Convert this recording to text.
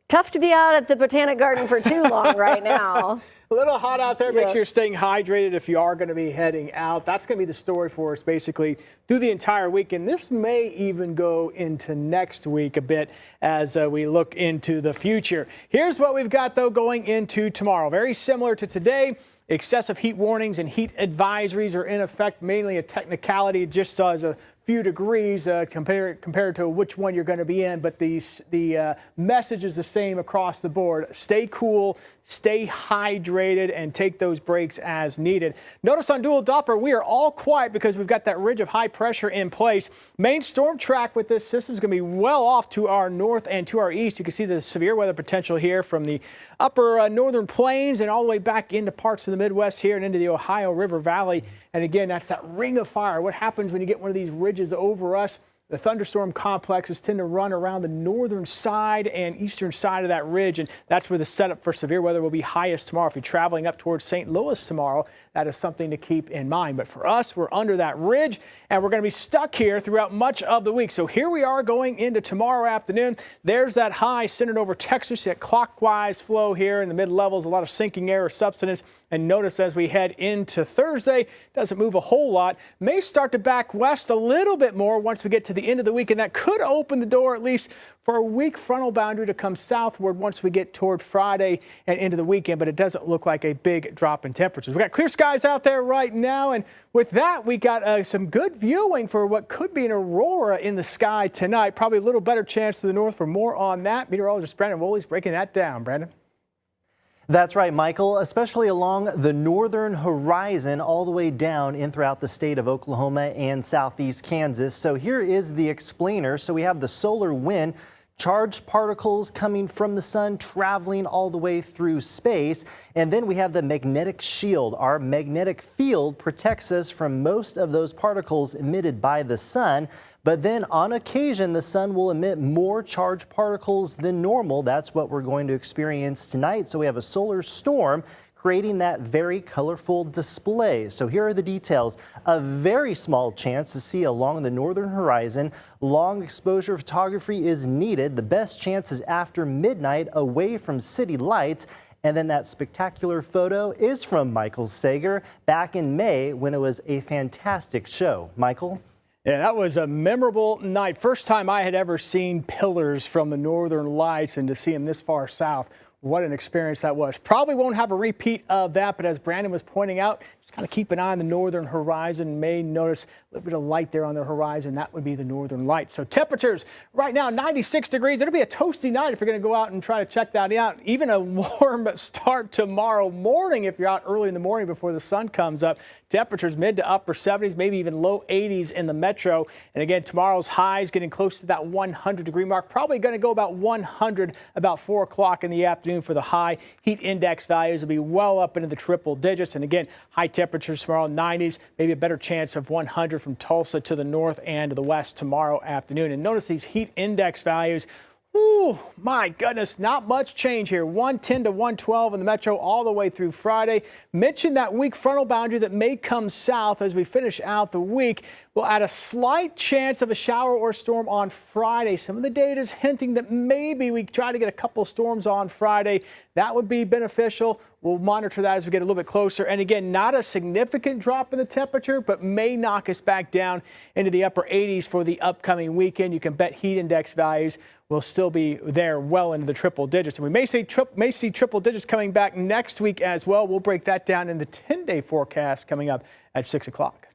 Tough to be out at the Botanic Garden for too long right now. A little hot out there. Yeah. Make sure you're staying hydrated if you are going to be heading out. That's going to be the story for us basically through the entire week. And this may even go into next week a bit as we look into the future. Here's what we've got, though, going into tomorrow. Very similar to today. Excessive heat warnings and heat advisories are in effect, mainly a technicality, just as a few degrees compared to which one you're going to be in. But the message is the same across the board. Stay cool, stay hydrated, and take those breaks as needed. Notice on dual Doppler, we are all quiet because we've got that ridge of high pressure in place. Main storm track with this system is going to be well off to our north and to our east. You can see the severe weather potential here from the upper northern plains and all the way back into parts of the Midwest here and into the Ohio River Valley. And again, that's that ring of fire. What happens when you get one of these ridges over us? The thunderstorm complexes tend to run around the northern side and eastern side of that ridge, and that's where the setup for severe weather will be highest tomorrow. If you're traveling up towards St. Louis tomorrow, that is something to keep in mind. But for us, we're under that ridge, and we're going to be stuck here throughout much of the week. So here we are going into tomorrow afternoon. There's that high centered over Texas, that clockwise flow here in the mid-levels, a lot of sinking air or subsidence. And notice as we head into Thursday, doesn't move a whole lot. May start to back west a little bit more once we get to the end of the week, and that could open the door at least for a weak frontal boundary to come southward once we get toward Friday and into the weekend, but it doesn't look like a big drop in temperatures. We got clear skies out there right now, and with that, we got some good viewing for what could be an aurora in the sky tonight. Probably a little better chance to the north. For more on that, meteorologist Brandon Woolley's breaking that down. Brandon? That's right, Michael, especially along the northern horizon all the way down in throughout the state of Oklahoma and southeast Kansas. So here is the explainer. So we have the solar wind, charged particles coming from the sun traveling all the way through space. And then we have the magnetic shield. Our magnetic field protects us from most of those particles emitted by the sun. But then on occasion, the sun will emit more charged particles than normal. That's what we're going to experience tonight. So we have a solar storm creating that very colorful display. So here are the details. A very small chance to see along the northern horizon. Long exposure photography is needed. The best chance is after midnight away from city lights. And then that spectacular photo is from Michael Seger back in May when it was a fantastic show. Michael? Yeah, that was a memorable night. First time I had ever seen pillars from the northern lights, and to see them this far south, what an experience that was. Probably won't have a repeat of that, but as Brandon was pointing out, just kind of keep an eye on the northern horizon. May notice a little bit of light there on the horizon. That would be the northern lights. So temperatures right now, 96 degrees. It'll be a toasty night if you're going to go out and try to check that out. Even a warm start tomorrow morning if you're out early in the morning before the sun comes up. Temperatures mid to upper 70s, maybe even low 80s in the metro. And again, tomorrow's highs getting close to that 100-degree mark. Probably going to go about 100 about 4 o'clock in the afternoon for the high. Heat index values will be well up into the triple digits. And again, high temperatures tomorrow, 90s, maybe a better chance of 100 from Tulsa to the north and to the west tomorrow afternoon. And notice these heat index values. Ooh, my goodness, not much change here. 110 to 112 in the metro all the way through Friday. Mentioned that weak frontal boundary that may come south as we finish out the week. We'll add a slight chance of a shower or storm on Friday. Some of the data is hinting that maybe we try to get a couple storms on Friday. That would be beneficial. We'll monitor that as we get a little bit closer. And again, not a significant drop in the temperature, but may knock us back down into the upper 80s for the upcoming weekend. You can bet heat index values will still be there well into the triple digits. And we may see triple digits coming back next week as well. We'll break that down in the 10-day forecast coming up at 6 o'clock.